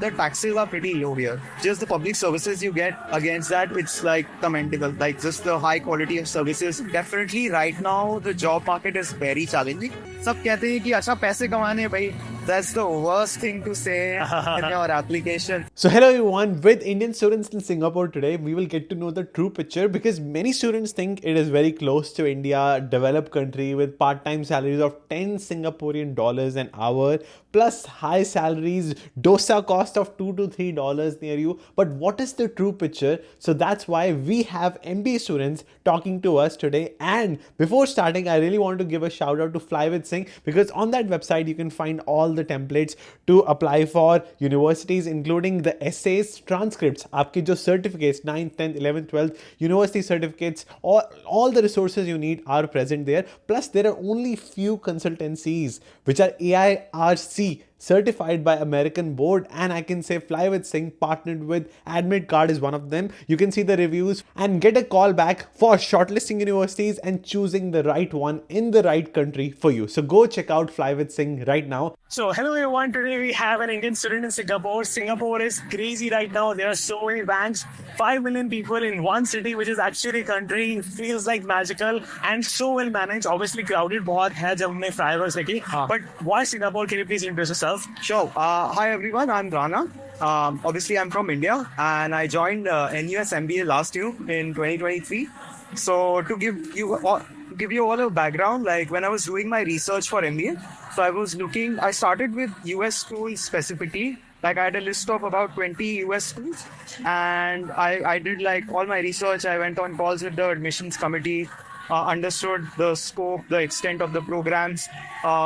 The taxes are pretty low here. Just the public services you get against that, it's like commendable. Like just the high quality of services. Definitely right now the job market is very challenging. सब कहते हैं कि अच्छा पैसे कमाने हैं भाई. That's the worst thing to say in your application. So hello everyone, with Indian students in Singapore today, we will get to know the true picture because many students think it is very close to India, developed country with part-time salaries of 10 Singaporean dollars an hour, plus high salaries, dosa cost of $2 to $3 near you. But what is the true picture? So that's why we have MBA students talking to us today. And before starting, I really want to give a shout out to Fly with Sing because on that website you can find all the templates to apply for universities, including the essays, transcripts, आपके जो certificates 9th, 10th, 11th, 12th, university certificates, all the resources you need are present there. Plus, there are only few consultancies which are AIRC certified by American board, and I can say Fly with Sing partnered with Admit Card is one of them. You can see the reviews and get a call back for shortlisting universities and choosing the right one in the right country for you. So go check out Fly with Sing right now. So hello everyone, today we have an Indian student in Singapore. Singapore is crazy right now. There are so many banks, 5 million people in one city, which is actually a country. Feels like magical and so well managed. Obviously crowded बहुत है जब हमने flyover देखी. But why Singapore? Can you please introduce yourself? Sure. Hi everyone, I'm Rana. Obviously I'm from India and I joined NUS MBA last year in 2023. So to give you all a background, like when I was doing my research for MBA, so I started with US schools specifically. Like I had a list of about 20 US schools and I did like all my research. I went on calls with the admissions committee, understood the scope, the extent of the programs,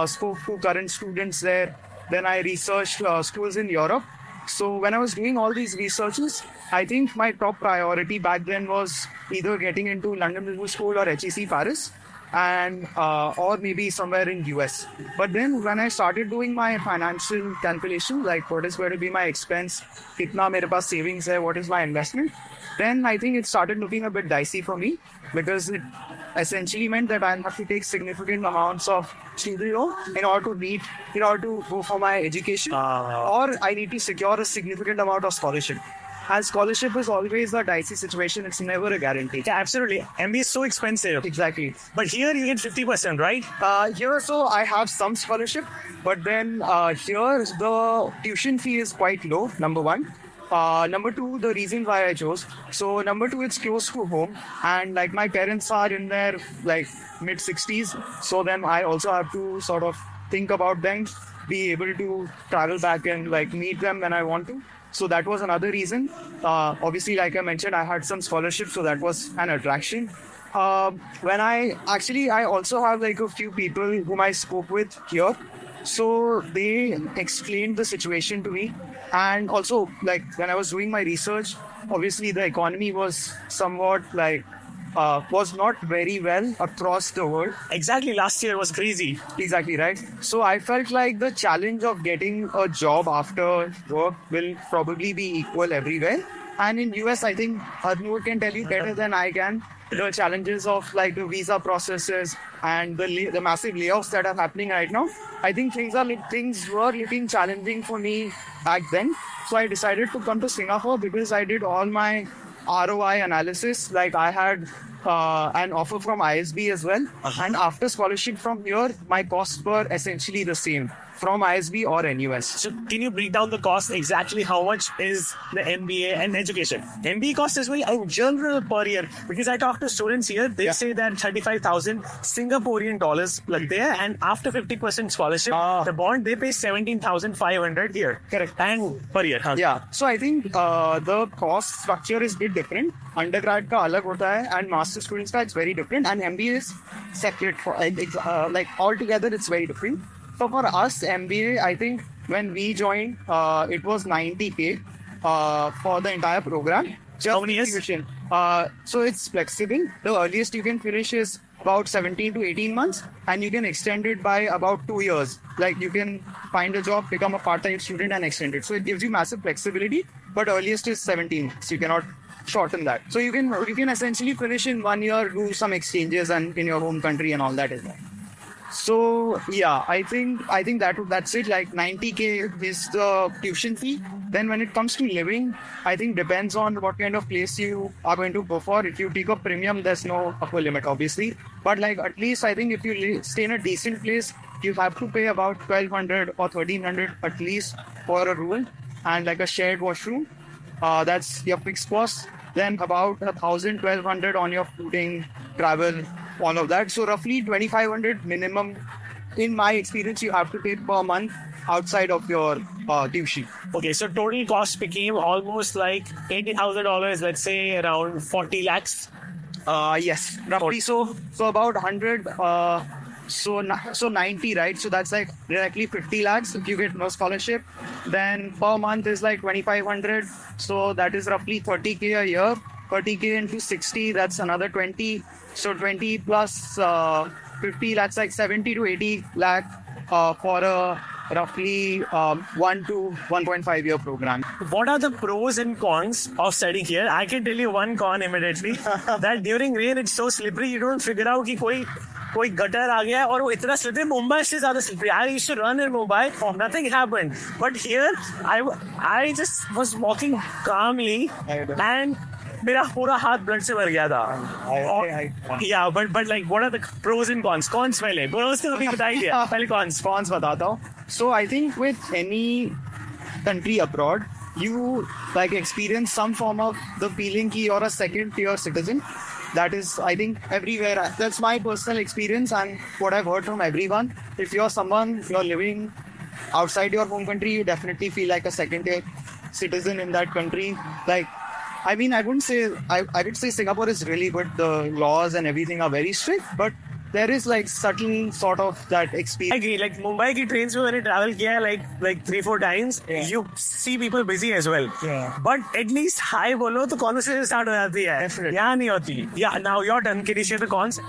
spoke to current students there. Then I researched schools in Europe. So when I was doing all these researches, I think my top priority back then was either getting into London Business School or HEC Paris, and or maybe somewhere in US. But then when I started doing my financial calculation, like what is going to be my expense, kitna mere paas savings hai, what is my investment, then I think it started looking a bit dicey for me because it essentially meant that I have to take significant amounts of student loan in order to go for my education, or I need to secure a significant amount of scholarship. And scholarship is always a dicey situation. It's never a guarantee. Yeah, absolutely. MBA is so expensive. Exactly. But here you get 50%, right? Here, so I have some scholarship, but then here the tuition fee is quite low, number one. Number two, the reason why I chose. So number two, it's close to home, and like my parents are in their like mid 60s. So then I also have to sort of think about them, be able to travel back and like meet them when I want to. So that was another reason. Obviously, like I mentioned, I had some scholarships, so that was an attraction. I also have like a few people whom I spoke with here. So they explained the situation to me. And also, like when I was doing my research, obviously the economy was somewhat like was not very well across the world. Exactly, last year was crazy. Exactly, right? So I felt like the challenge of getting a job after work will probably be equal everywhere. And in US, I think Harnoor can tell you better than I can the challenges of like the visa processes and the massive layoffs that are happening right now. I think things were looking challenging for me back then. So I decided to come to Singapore because I did all my ROI analysis. Like I had an offer from ISB as well. And after scholarship from here, my costs were essentially the same from ISB or NUS. So can you break down the cost exactly how much is the MBA and education? MBA cost is very general per year because I talk to students here, they say that 35,000 Singaporean dollars like there, and after 50% scholarship, the bond they pay 17,500 here. Correct. And per year. Yeah. So I think the cost structure is a bit different. Undergrad ka alag hota hai and master students ka it's very different, and MBA is separate for like altogether it's very different. So for us, MBA, I think when we joined, it was 90K for the entire program. How many years? So it's flexible. The earliest you can finish is about 17 to 18 months, and you can extend it by about 2 years. Like you can find a job, become a part-time student and extend it. So it gives you massive flexibility, but earliest is 17. So you cannot shorten that. So you can essentially finish in 1 year, do some exchanges and in your home country and all that as well. So yeah, I think that's it. Like 90K is the tuition fee. Then when it comes to living, I think depends on what kind of place you are going to go for. If you take a premium, there's no upper limit, obviously. But like at least I think if you stay in a decent place, you have to pay about 1,200 or 1,300 at least for a room and like a shared washroom. That's your fixed cost. Then about 1,000, 1,200 on your fooding, travel, all of that. So roughly 2,500 minimum. In my experience, you have to pay per month outside of your tuition. Okay, so total cost became almost like $80,000, let's say around 40 lakhs. Yes, roughly. So about 100. So 90, right? So that's like directly 50 lakhs if you get no scholarship. Then per month is like 2,500. So that is roughly 30K a year. 30K into 60, that's another 20. So 20 plus 50, that's like 70 to 80 lakh for a roughly 1 to 1.5 year program. What are the pros and cons of studying here? I can tell you one con immediately that during rain it's so slippery you don't figure out कि कोई gutter आ गया है और वो इतना slippery. Mumbai से ज़्यादा slippery. I used to run in Mumbai, nothing happened. But here I just was walking calmly and मेरा पूरा हाथ ब्लड से भर गया था. Yeah, but like what are the pros and cons? Cons पहले. Pros तो अभी बता ही दिया. पहले cons. Cons बताता हूँ. So I think with any country abroad, you like experience some form of the feeling कि you're a second tier citizen. That is, I think, everywhere. That's my personal experience and what I've heard from everyone. If you're living outside your home country, you definitely feel like a second tier citizen in that country. Like, I mean, I would say Singapore is really good. The laws and everything are very strict, but there is like certain sort of that I experience. agree. Like Mumbai की trains में मैंने travel किया है like 3-4 times. Yeah. You see people busy as well. Yeah. But at least hi बोलो तो conversation start हो जाती है. Definitely. यहाँ नहीं होती. Yeah. Now your turn. Can you share the cons?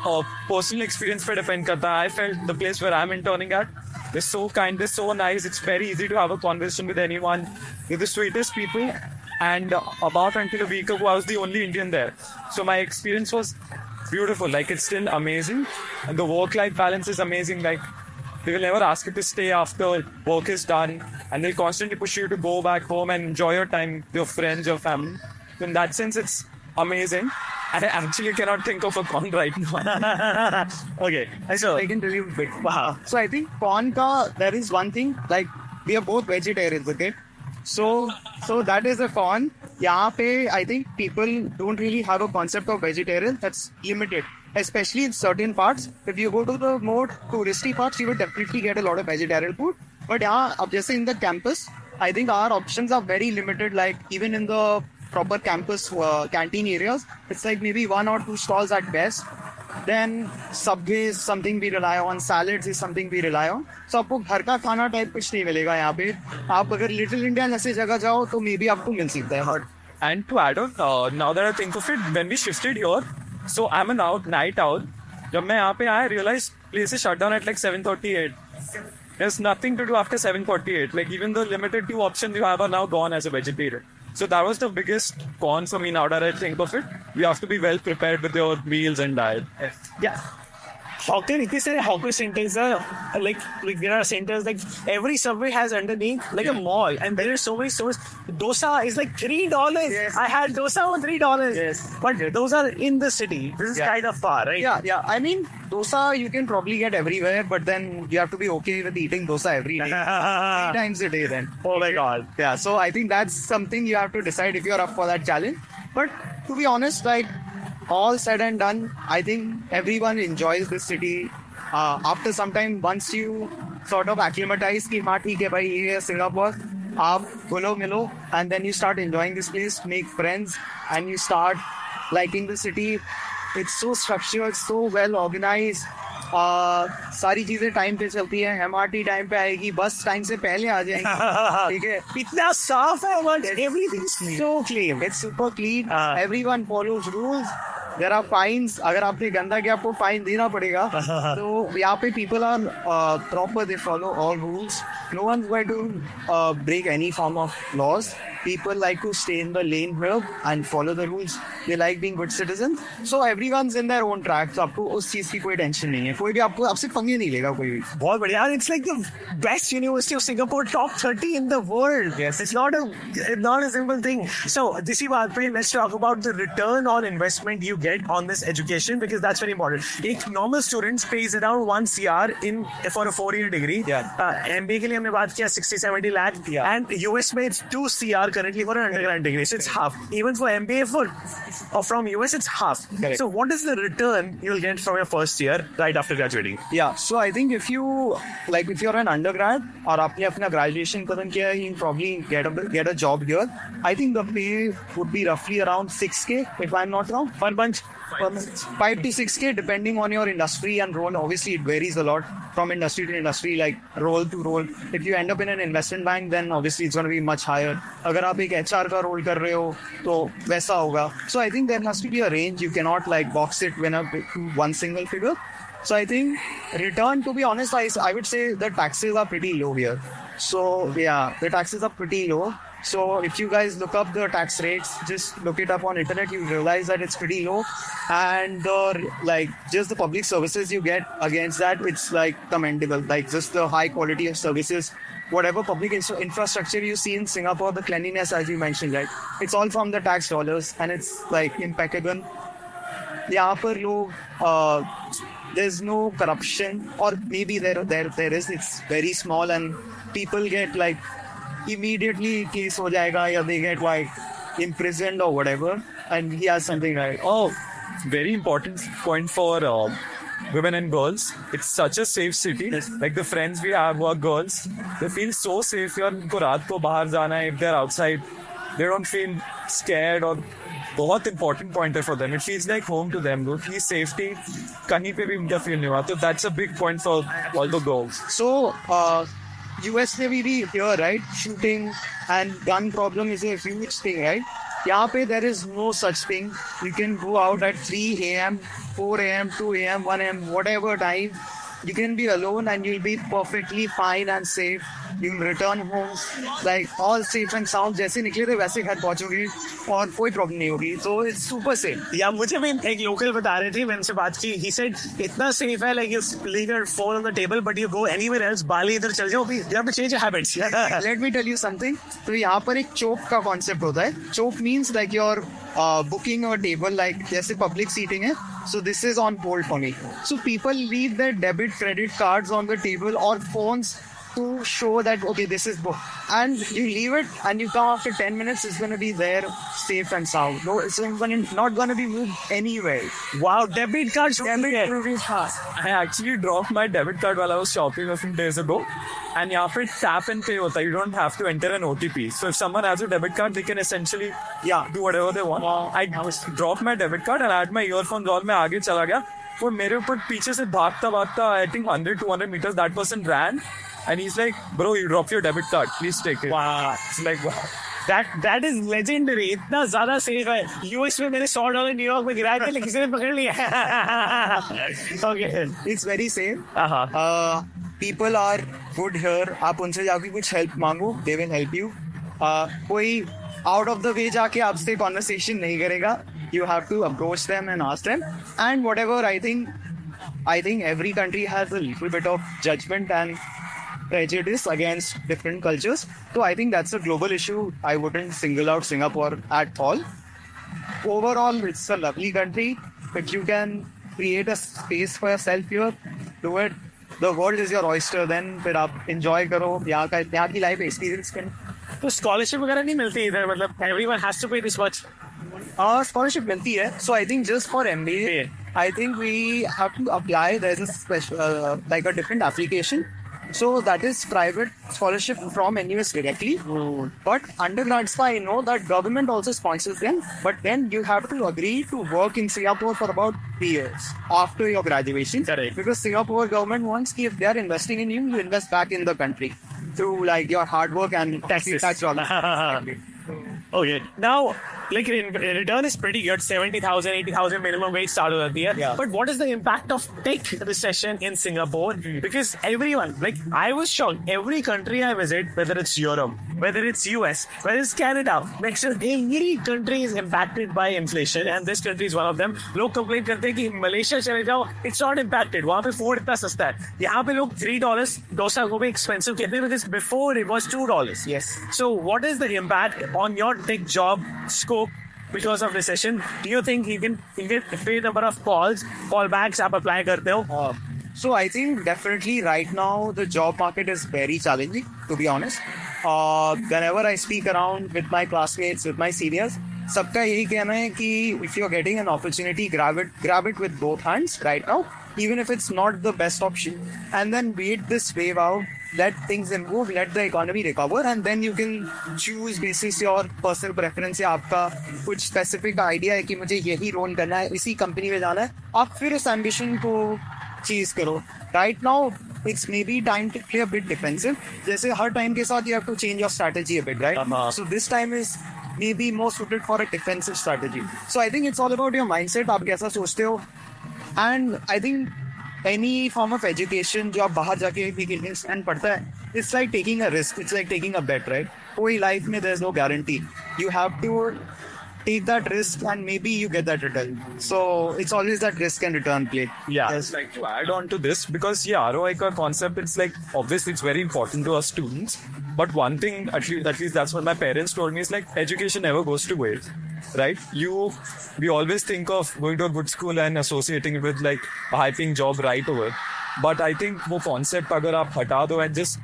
Personal experience पे depend करता है. I felt the place where I'm interning at, they're so kind, they're so nice. It's very easy to have a conversation with anyone. They're the sweetest people. And about until a week ago, I was the only Indian there. So my experience was beautiful. Like it's still amazing, and the work-life balance is amazing. Like they will never ask you to stay after work is done, and they'll constantly push you to go back home and enjoy your time with your friends, your family. So in that sense, it's amazing. And I actually cannot think of a con right now. Okay. So I can tell you a bit. Wow. So I think con ka, there is one thing, like we are both vegetarians, okay? So that is a con. यहाँ पे I think people don't really have a concept of vegetarian. That's limited, especially in certain parts. If you go to the more touristy parts, you will definitely get a lot of vegetarian food. But yeah, अब जैसे in the campus, I think our options are very limited. Like even in the proper campus canteen areas, it's like maybe 1 or 2 stalls at best. Then Subway is something we rely on. Salads is something we rely on. So आपको घर का खाना type कुछ नहीं मिलेगा यहाँ पे. आप अगर लिटिल इंडिया जैसे जगह जाओ तो मे बी आपको मिल सकता है. And to add on, now that I think of it, when we shifted here, so I'm a night owl. जब मैं यहाँ पे आया, I realized places shut down at like 7:38. There's nothing to do after 7:48. Like even the limited 2 options you have are now gone as a vegetarian. So that was the biggest con for me now that I think of it. You have to be well prepared with your meals and diet. yeah. Hawker, इतने सारे hawker centers are like there are centers like every Subway has underneath like a mall, and there are so many stores. Dosa is like $3. Yes. I had dosa for $3. Yes. But those are in the city. This is Yeah. kind of far, right? Yeah. I mean, dosa you can probably get everywhere, but then you have to be okay with eating dosa every day. 3 times a day then. Oh my God. Yeah, so I think that's something you have to decide if you're up for that challenge. But to be honest, like all said and done, I think everyone enjoys this city. After some time, once you sort of acclimatize कि हाँ ठीक है भाई ये है Singapore, आप घुलो मिलो, and then you start enjoying this place, make friends, and you start liking the city. It's so structured, so well organized. सारी चीजें टाइम पे चलती है. MRT टाइम पे आएगी, बस टाइम से पहले आ जाएगी. ठीक है. इतना साफ है, but everything is so clean. It's super clean. Everyone follows rules. There are fines. अगर आपने गंदा किया आपको फाइन देना पड़ेगा. तो यहाँ पे people are proper. They follow all rules. No one's going to break any form of laws. People like to stay in the lane here and follow the rules. They like being good citizens. So everyone's in their own track. So आपको उस चीज की कोई tension नहीं है. कोई भी आपको आपसे पंगे नहीं लेगा कोई भी. बहुत बढ़िया. It's like the best university of Singapore, top 30 in the world. Yes, it's not a simple thing. So this baat pe, let's talk about the return on investment you get on this education, because that's very important. A normal student pays around 1 CR for a 4-year degree. MBA के लिए हमने बात किया 60-70 lakh. And US में it's 2 CR currently for an undergrad degree. So it's half. Even for MBA from US, it's half. Correct. So what is the return you'll get from your first year right after graduating? Yeah, so I think if you're an undergrad or आपने अपना graduation खत्म किया, you probably get a job here. I think the pay would be roughly around 6K if I'm not wrong. Per month. 5 to 6K depending on your industry and role. Obviously, it varies a lot from industry to industry, like role to role. If you end up in an investment bank, then obviously it's going to be much higher. अगर आप एक HR का role कर रहे हो, तो वैसा होगा. So I think there has to be a range. You cannot like box it to one single figure. So I think return, to be honest, I would say the taxes are pretty low here. So yeah, the taxes are pretty low. So if you guys look up the tax rates, just look it up on internet, you realize that it's pretty low. And just the public services you get against that, it's like commendable. Like just the high quality of services, whatever public infrastructure you see in Singapore, the cleanliness, as you mentioned, right? It's all from the tax dollars and it's like impeccable. यहाँ पर लोग there's no corruption, or maybe there is. It's very small and people get like immediately case ho jayega, or they get like imprisoned or whatever, and he has something like, Oh, very important point for women and girls. It's such a safe city. Like the friends we have who are girls, they feel so safe here. उनको रात को बाहर जाना है, if they're outside, they don't feel scared. और बहुत important pointer for them. It feels like home to them. Though feel safety, कहीं पे भी उनका feel नहीं हुआ. So that's a big point for all the girls. so US Navy be here, right? Shooting and gun problem is a huge thing, right? यहाँ पे there is no such thing. You can go out at 3 a.m., 4 a.m., 2 a.m., 1 a.m., whatever time. You can be alone and you'll be perfectly fine and safe. You'll return home like all safe and sound. जैसे निकले थे वैसे घर पहुंचोगे और कोई problem नहीं होगी. So it's super safe. या मुझे भी एक लोकल बता रहे थे, मैंने उनसे बात की. He said इतना safe है, like you leave your phone on the table, but you go anywhere else, बाली इधर चल जाओ, you have to change your habits. Let me tell you something. तो यहाँ पर एक चौक का concept होता है. चौक means like you're booking a table, like जैसे public seating है. So this is on hold for me. So people leave their debit, credit cards on the table or phones to show that, okay, this is booked. And you leave it and you come after 10 minutes, it's going to be there safe and sound. No, it's not going to be moved anywhere. Wow, debit cards. I actually dropped my debit card while I was shopping a few days ago. And यहाँ पे tap and pay होता है. You don't have to enter an OTP. So if someone has a debit card, they can essentially do whatever they want. Wow. I dropped my debit card and I had my earphones on. मैं आगे चला गया. वो मेरे ऊपर पीछे से भागता I think 100-200 meters that person ran. And he's like, bro, you dropped your debit card. Please take it. Wow. It's like, wow. That is legendary. इतना ज़्यादा safe है. US में मैंने $100 न्यूयॉर्क में गिराए थे, लेकिन किसी ने पकड़ लिया. Okay. It's very safe. Uh-huh. People are good here. आप उनसे जाके कुछ help मांगो, they will help you. कोई out of the way जाके आपसे conversation नहीं करेगा. You have to approach them and ask them. And whatever, I think every country has a little bit of judgment and prejudice against different cultures. So I think that's a global issue. I wouldn't single out Singapore at all. Overall, it's a lovely country. If you can create a space for yourself here, do it. The world is your oyster. Then फिर आप enjoy करो. यहाँ की life experience करो. तो scholarship वगैरह नहीं मिलती इधर, मतलब everyone has to pay this much. Scholarship मिलती है. So I think just for MBA, I think we have to apply. There's a special, like a different application. So that is private scholarship from NUS directly. But undergrads, I know that government also sponsors them. But then you have to agree to work in Singapore for about 3 years after your graduation. Correct. Because Singapore government wants, if they are investing in you, you invest back in the country. through like your hard work and Taxes. tax dollars. Okay. Now, like in return is pretty good. 70,000, 80,000 minimum wage start over there. Yeah. But what is the impact of tech recession in Singapore? Because everyone, like I was shocked. Every country I visit, whether it's Europe, whether it's US, whether it's Canada, Mexico, every country is impacted by inflation, and this country is one of them. लोग complain करते हैं कि Malaysia चले जाओ, it's not impacted. वहाँ पे food इतना सस्ता है. यहाँ पे लोग $3 डोसा को भी expensive कहते हैं because before it was $2. Yes. So what is the impact on your tech job scope because of recession? Do you think you can get a fair number of callbacks आप apply करते हो? So I think definitely right now the job market is very challenging, to be honest. Whenever I speak around with my classmates, with my seniors, सबका यही कहना है कि if you're getting an opportunity, grab it with both hands right now, even if it's not the best option, and then wait this wave out, let things improve, let the economy recover, and then you can choose basis your personal preference या आपका कुछ specific idea है कि मुझे यही role करना है, इसी कंपनी में जाना है, आप फिर इस ambition को चीज करो. Right now, it's maybe time to play a bit defensive. जैसे हर time के साथ you have to change your strategy a bit, right? So this time is maybe more suited for a defensive strategy. So I think it's all about your mindset. आप कैसा सोचते हो? And I think any form of education जो आप बाहर जाके भी इंसान पढ़ता है, it's like taking a risk. It's like taking a bet, right? कोई life में there's no guarantee. You have to take that risk and maybe you get that return. So it's always that risk and return play. Yeah. I'd like to add on to this because ROI का concept, it's like obviously it's very important to us students. But one thing, at least that's what my parents told me, is like education never goes to waste, right? We always think of going to a good school and associating it with like a high-paying job right away. But I think वो concept अगर आप हटा दो and just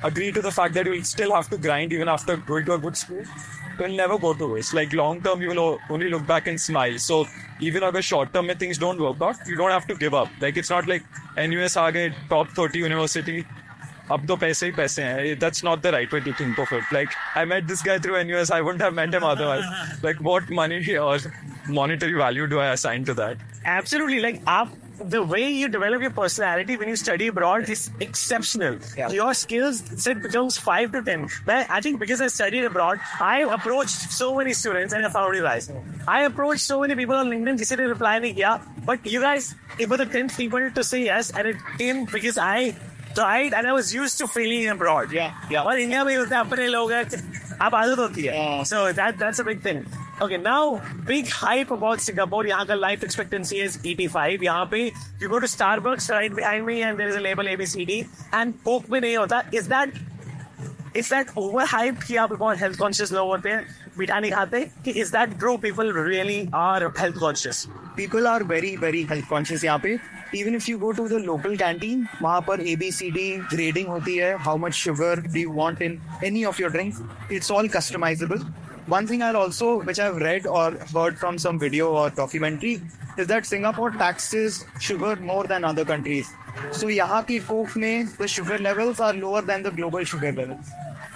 agree to the fact that you'll still have to grind even after going to a good school, it will never go to waste. Like long term, you will only look back and smile. So even if short term things don't work out, you don't have to give up. Like it's not like NUS आ गए top 30 university. अब तो पैसे ही पैसे हैं. That's not the right way to think of it. Like I met this guy through NUS. I wouldn't have met him otherwise. Like what money or monetary value do I assign to that? Absolutely. Like the way you develop your personality when you study abroad is exceptional. Yeah. Your skills set becomes 5 to 10. But I think because I studied abroad, I approached so many students and I found you guys. I approached so many people on LinkedIn, किसी ने reply नहीं किया. But you guys, it was the 10th people to say yes, and it came because I tried and I was used to failing abroad. Yeah. और India में होते हैं अपने लोग हैं, आप आदत होती है. So that's a big thing. Okay, now big hype about Singapore. यहाँ का life expectancy is 85. यहाँ पे you go to Starbucks right behind me and there is a label ABCD and Coke में नहीं होता. Is that overhyped कि आप बहुत health conscious लोग होते हैं, मीठा नहीं खाते? कि is that true? People really are health conscious. People are very, very health conscious यहाँ पे. Even if you go to the local canteen, वहाँ पर ABCD grading होती है. How much sugar do you want in any of your drinks? It's all customizable. One thing which I've read or heard from some video or documentary, is that Singapore taxes sugar more than other countries. So यहाँ की Coke में the sugar levels are lower than the global sugar levels.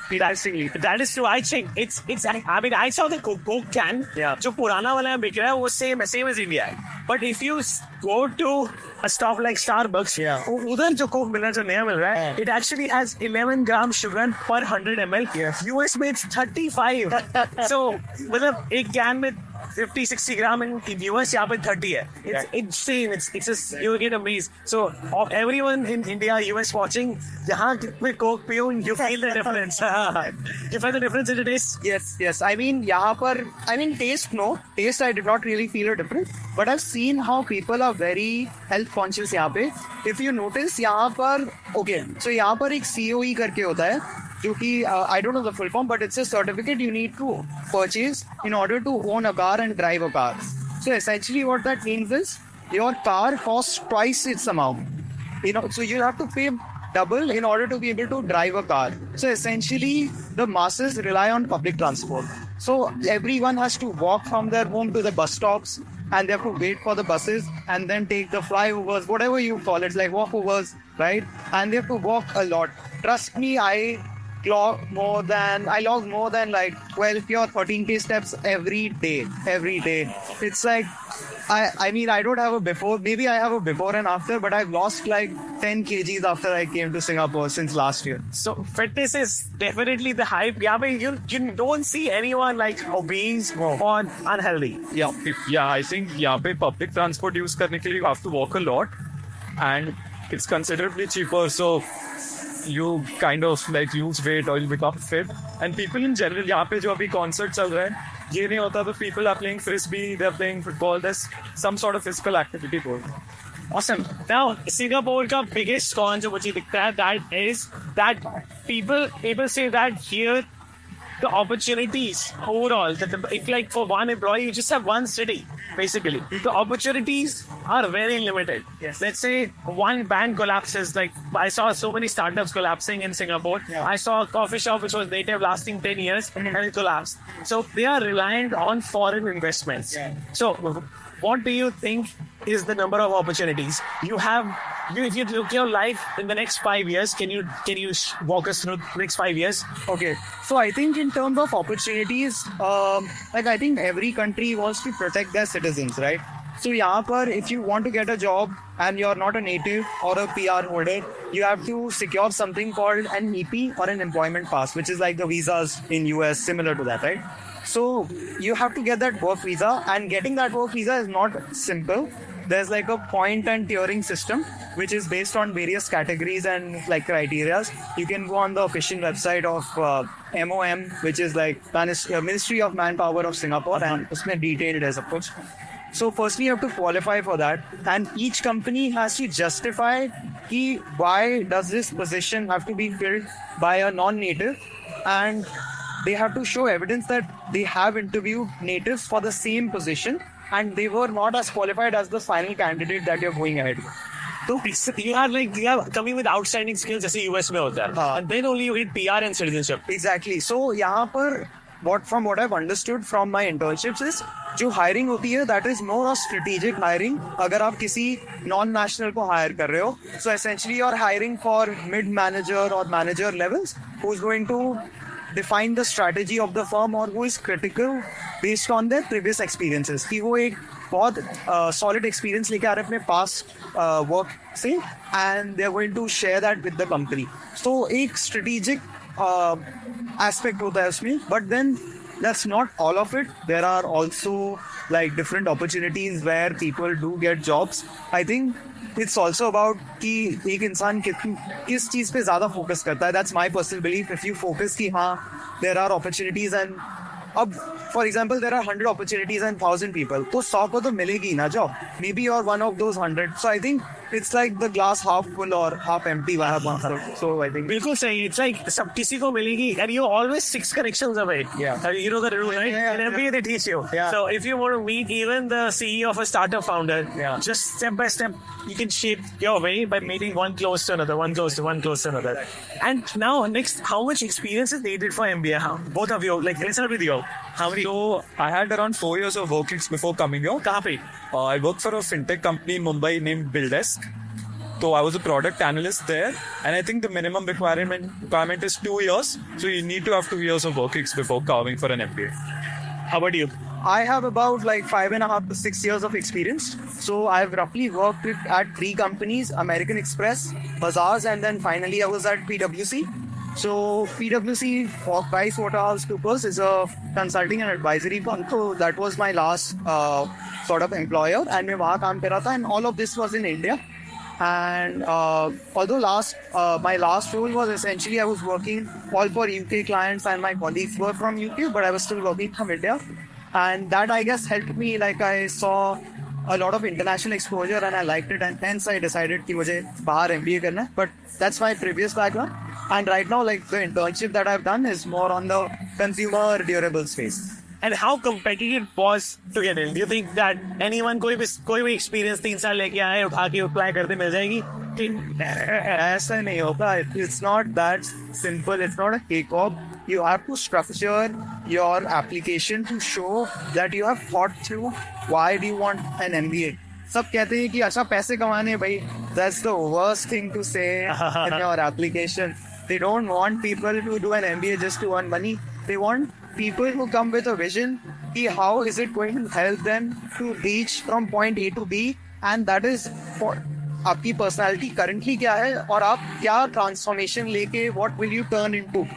That is true. I think it's. I mean, I saw the Coke can. Yeah. जो पुराना वाला बिक रहा है वो same as India. But if you go to a stop like Starbucks, Yeah. उधर जो Coke मिल रहा है जो नया मिल रहा है, Yeah. it actually has 11 gram sugar per 100 ml. Yes. US में it's 35. So मतलब एक can में 50-60 gram in US यहाँ पे 30 है. It's insane. It's just you get amazed. So of everyone in India, US watching, जहाँ पे Coke पियो, you feel the difference. You feel the difference in the taste. Yes. I mean, taste, no. Taste, I did not really feel a difference. But I've seen how people are very health conscious यहाँ पे. If you notice, यहाँ पर, okay, so यहाँ पर एक COE करके होता है, जो कि I don't know the full form, but it's a certificate you need to purchase in order to own a car and drive a car. So essentially what that means is, your car costs twice its amount. So you have to pay double in order to be able to drive a car. So essentially, the masses rely on public transport. So everyone has to walk from their home to the bus stops, and they have to wait for the buses and then take the flyovers, whatever you call it, like walkovers, right? And they have to walk a lot. Trust me, I log more than like 12K or 13K steps every day. It's like, I mean, I don't have a before, maybe I have a before and after, but I've lost like 10 kgs after I came to Singapore since last year. So fitness is definitely the hype. Yeah, but you don't see anyone like obese or unhealthy. Yeah, I think यहाँ पे public transport use करने के लिए you have to walk a lot, and it's considerably cheaper. So you kind of like lose weight or you become fit. And people in general, यहाँ पे जो अभी concert चल रहा है, ये नहीं होता तो people are playing frisbee, they're playing football. There's some sort of physical activity going on. Awesome. Now, Singapore का biggest con जो मुझे दिखता है, that is that people say that here the opportunities overall, if like for one employee you just have one city basically. The opportunities are very limited. Yes. Let's say one bank collapses, like I saw so many startups collapsing in Singapore. Yeah. I saw a coffee shop which was native lasting 10 years and it collapsed. So they are reliant on foreign investments. Yeah. So what do you think is the number of opportunities you have? If you look your life in the next 5 years, can you walk us through the next 5 years? Okay, so I think in terms of opportunities, like I think every country wants to protect their citizens, right? So यहाँ पर if you want to get a job and you're not a native or a PR holder, you have to secure something called an EP or an employment pass, which is like the visas in US, similar to that, right? So you have to get that work visa, and getting that work visa is not simple. There's like a point and tiering system, which is based on various categories and like criterias. You can go on the official website of MOM, which is like Ministry of Manpower of Singapore, and उसमें detailed है सब कुछ. So firstly, you have to qualify for that, and each company has to justify कि why does this position have to be filled by a non-native, and they have to show evidence that they have interviewed natives for the same position and they were not as qualified as the final candidate that you're going ahead with. So you are coming with outstanding skills जैसे US में होता है, and then only you get PR and citizenship. Exactly. So यहाँ पर from what I've understood from my internships is जो hiring होती है, that is more of strategic hiring. अगर आप किसी non-national को hire कर रहे हो, so essentially you're hiring for mid-manager or manager levels who's going to define the strategy of the firm or who is critical based on their previous experiences. कि वो एक बहुत solid experience लेके आ रहे अपने past work से, and they're going to share that with the company. So एक strategic aspect होता है उसमें, but then that's not all of it. There are also like different opportunities where people do get jobs. I think it's also about कि एक इंसान किस चीज़ पे ज़्यादा फोकस करता है. That's my personal belief. If you focus कि हाँ there are opportunities and अब for example there are 100 opportunities and 1,000 people, तो 100 को तो मिलेगी ना job. Maybe you're one of those 100. So I think it's like the glass half full or half empty. So I think बिल्कुल सही. It's like सब किसी को मिलेगी, and you're always 6 connections away. Yeah. You know the rule, right? Yeah, And every they teach you. Yeah. So if you want to meet even the CEO of a startup founder, Yeah. just step by step, you can shape your way by meeting one close to another, one close to another. And now next, how much experience is needed for MBA? Both of you, like let's start with you. How many? So I had around 4 years of work before coming here. कहाँ पे? I worked for a fintech company in Mumbai named BillDesk. So I was a product analyst there, and I think the minimum requirement is 2 years. So you need to have 2 years of work before coming for an MBA. How about you? I have about like 5.5 to 6 years of experience. So I've roughly worked at 3 companies: American Express, Bazaars, and then finally I was at PwC. So PwC, PricewaterhouseCoopers, is a consulting and advisory firm. So that was my last sort of employer, and मैं वहाँ काम कर रहा था, and all of this was in India. And although my last role was essentially I was working all for UK clients and my colleagues were from UK, but I was still working from India. And that I guess helped me, like I saw a lot of international exposure and I liked it, and hence I decided कि मुझे बाहर MBA करना है. But that's my previous background. And right now, like the internship that I've done is more on the consumer durable space. And how competitive was to get in? Do you think that anyone कोई भी experience 3 साल लेके आए उठा के apply करते मिल जाएगी? ऐसा नहीं होता. It's not that simple. It's not a cakewalk. You have to structure your application to show that you have thought through why do you want an MBA. सब कहते हैं कि अच्छा पैसे कमाने भाई. That's the worst thing to say in your application. They don't want people to do an MBA just to earn money. They want people who come with a vision. See how is it going to help them to reach from point A to B, and that is for आपकी personality currently क्या है और आप क्या transformation लेके what will you turn into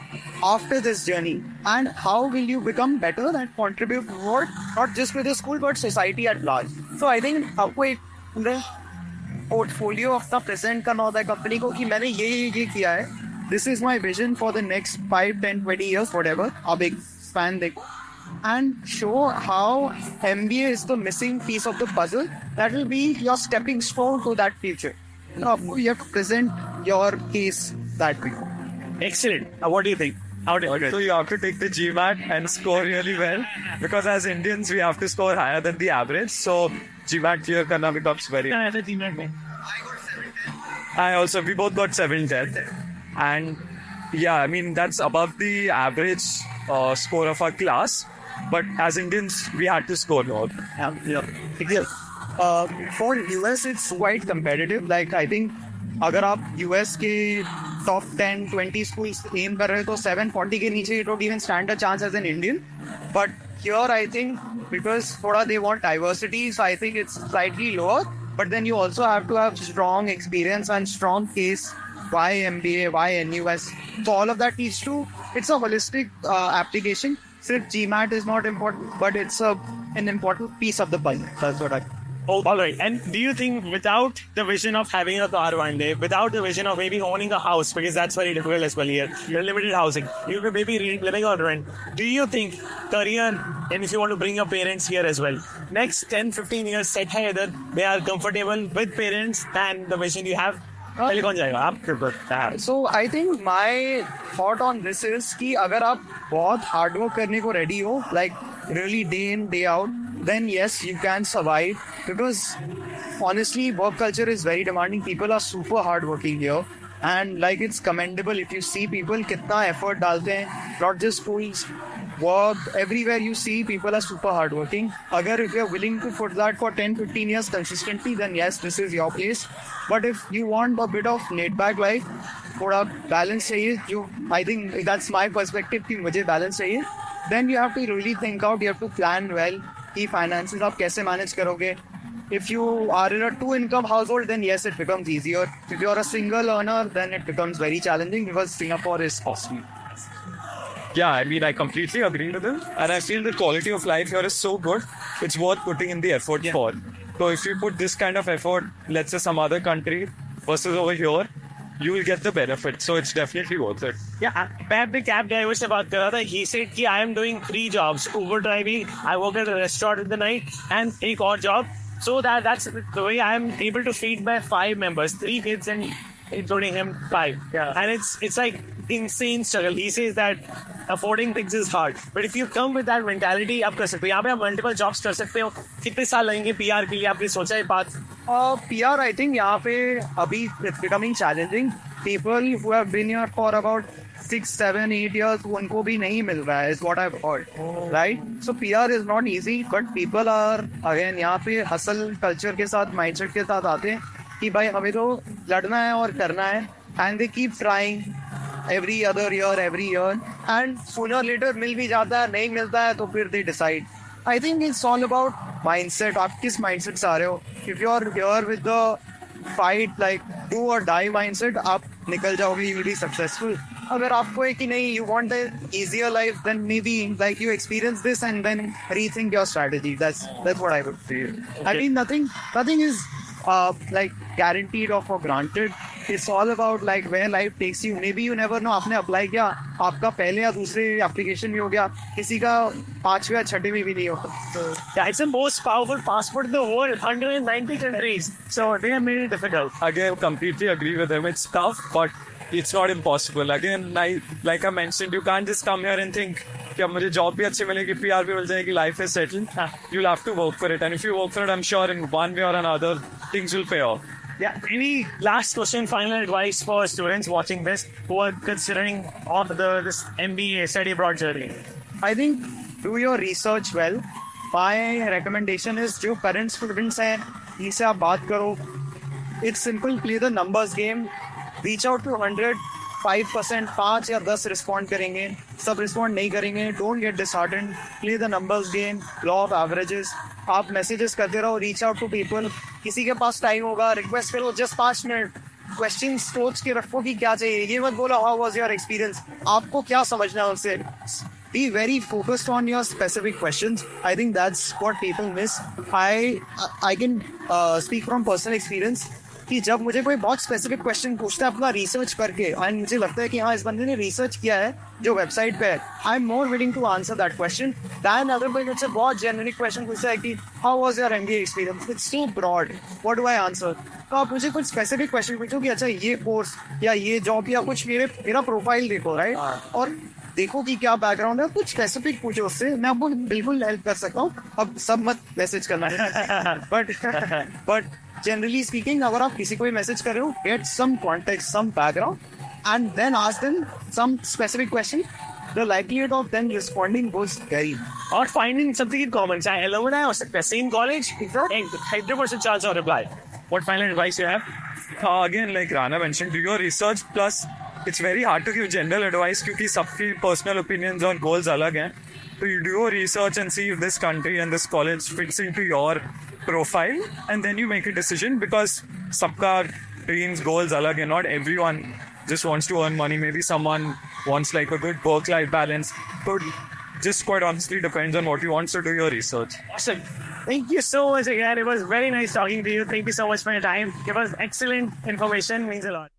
after this journey, and how will you become better and contribute more not just with the school but society at large. So I think आपको एक पूरा portfolio अपना present करना होता है company को कि मैंने ये किया है. This is my vision for the next 5, 10, 20 years, whatever. आप एक span देखो and show how MBA is the missing piece of the puzzle that will be your stepping stone to that future. Now, you have to present your case that way. Excellent. What do you think? So you have to take the GMAT and score really well, because as Indians we have to score higher than the average. So GMAT clear karna becomes very. We both got 710, and yeah, I mean that's above the average score of our class. But as Indians, we had to score more. For US, it's quite competitive. Like I think, अगर आप US के top 10, 20 schools aim कर रहे हो तो 740 के नीचे you don't even stand a chance as an Indian. But here, I think because थोड़ा they want diversity, so I think it's slightly lower. But then you also have to have strong experience and strong case. Why MBA? Why NUS? So all of that needs to. It's a holistic application. Sirf GMAT is not important, but it's an important piece of the puzzle. That's what I. Oh, all right. And do you think without the vision of having a car one day, without the vision of maybe owning a house, because that's very difficult as well here, you're limited housing, you may maybe living on rent, do you think career, and if you want to bring your parents here as well, next 10, 15 years set hai either, they are comfortable with parents and the vision you have? So I think my thought on this is कि अगर आप बहुत hard work करने को ready हो, like really day in day out, then yes, you can survive, because honestly work culture is very demanding. People are super hardworking here, and like it's commendable if you see people कितना effort डालते हैं, not just schools, work, everywhere you see people are super hardworking. Agar if you're willing to put that for 10, 15 years consistently, then yes, this is your place. But if you want a bit of laid back life, थोड़ा balance चाहिए, I think that's my perspective कि मुझे balance चाहिए, then you have to really think out, you have to plan well कि finances आप कैसे manage करोगे. If you are in a 2-income household, then yes, it becomes easier. If you're a single earner, then it becomes very challenging because Singapore is costly. Yeah, I mean, I completely agree with him. And I feel the quality of life here is so good, it's worth putting in the effort for. So if you put this kind of effort, let's say some other country versus over here, you will get the benefit. So it's definitely worth it. Yeah, मैं अपने cab driver से बात कर रहा था. He said कि I am doing 3 jobs: Uber driving, I work at a restaurant in the night, and एक और job. So that's the way I am able to feed my 5 members, 3 kids and including him 5. Yeah, and it's like insane struggle. He says that affording things is hard, but if you come with that mentality, आप कर सकते हो. यहाँ पे आप multiple jobs कर सकते हो. कितने साल लगेंगे PR के लिए? आपने सोचा है बात? PR, I think यहाँ पे अभी it's becoming challenging. People who have been here for about 6, 7, 8 years, उनको भी नहीं मिल रहा है, is what I've heard, right? So PR is not easy, but people are again यहाँ पे hustle culture के साथ, mindset के साथ आते हैं कि भाई हमें तो लड़ना है और करना है, and they keep trying every other year, and sooner or later मिल भी जाता है, नहीं मिलता है तो फिर they decide. I think it's all about mindset. आप किस mindset से आ रहे हो? If you're here with the fight, like do or die mindset, आप निकल जाओगे, you will be successful. अगर आपको है कि नहीं, you want the easier life, then maybe like you experience this and then rethink your strategy. That's what I would say. Okay. I mean, nothing is like guaranteed or for granted. It's all about like where life takes you. Maybe you never know. आपने apply किया, आपका पहले या दूसरे application में हो गया, किसी का 5वें या 6वें में भी नहीं होता. So yeah, it's the most powerful passport in the world, 190 countries. So they have made it difficult. Again, completely agree with him. It's tough, but it's not impossible. Again, like I mentioned, you can't just come here and think कि अब मुझे job भी अच्छी मिलेगी, PR भी मिल जाएगी, life is settled. You'll have to work for it, and if you work for it, I'm sure in one way or another, things will pay off. Yeah. Any last question, final advice for students watching this who are considering this MBA study abroad journey? I think do your research well. My recommendation is जो current students हैं, इनसे आप बात करो. It's simple, play the numbers game. Reach out to 100 5%, 5 या 10 respond करेंगे, सब respond नहीं करेंगे. Don't get disheartened, play the numbers game, law of averages. आप मैसेजेस करते रहो, रीच आउट टू पीपल. किसी के पास टाइम होगा, रिक्वेस्ट करो, जस्ट 5 मिनट. क्वेश्चन सोच के रखो कि क्या चाहिए. ये मत बोलो हाउ वाज योर एक्सपीरियंस. आपको क्या समझना है उससे. Be very focused on your specific questions. I think that's what people miss. I can speak from personal experience कि जब मुझे कोई बहुत स्पेसिफिक क्वेश्चन पूछता है अपना रिसर्च करके, एंड मुझे लगता है कि हाँ इस बंदे ने रिसर्च किया है जो वेबसाइट पे है, I am more willing to answer that question than other कोई मुझसे बहुत जेनरिक क्वेश्चन पूछता है कि how was your MBA experience. It's too broad, what do I answer. तो आप मुझे कुछ स्पेसिफिक क्वेश्चन पूछो कि अच्छा ये कोर्स या ये जॉब या कुछ मेरा प्रोफाइल देखो, राइट, और देखो कि क्या बैकग्राउंड है. कुछ स्पेसिफिक पूछो उससे, मैं आपको बिल्कुल हेल्प कर सकता हूँ. अब सब मत मैसेज करना है. बट जनरली स्पीकिंग, अगर आप किसी को भी मैसेज कर रहे हो, get some context, some background, and then ask them some specific question. The likelihood of them responding goes very. Or finding something in common. चाहे alumni हो सकता है, same college, 100% chance of reply. What final advice you have? Again, like Rana mentioned, do your research. Plus, it's very hard to give general advice क्योंकि सबकी personal opinions और goals अलग हैं. So you do your research and see if this country and this college fits into your profile, and then you make a decision because सबका dreams, goals अलग हैं. Not everyone just wants to earn money. Maybe someone wants like a good work-life balance. So just quite honestly depends on what you want. So do your research. Awesome. Thank you so much again. It was very nice talking to you. Thank you so much for your time. Give us excellent information. Means a lot.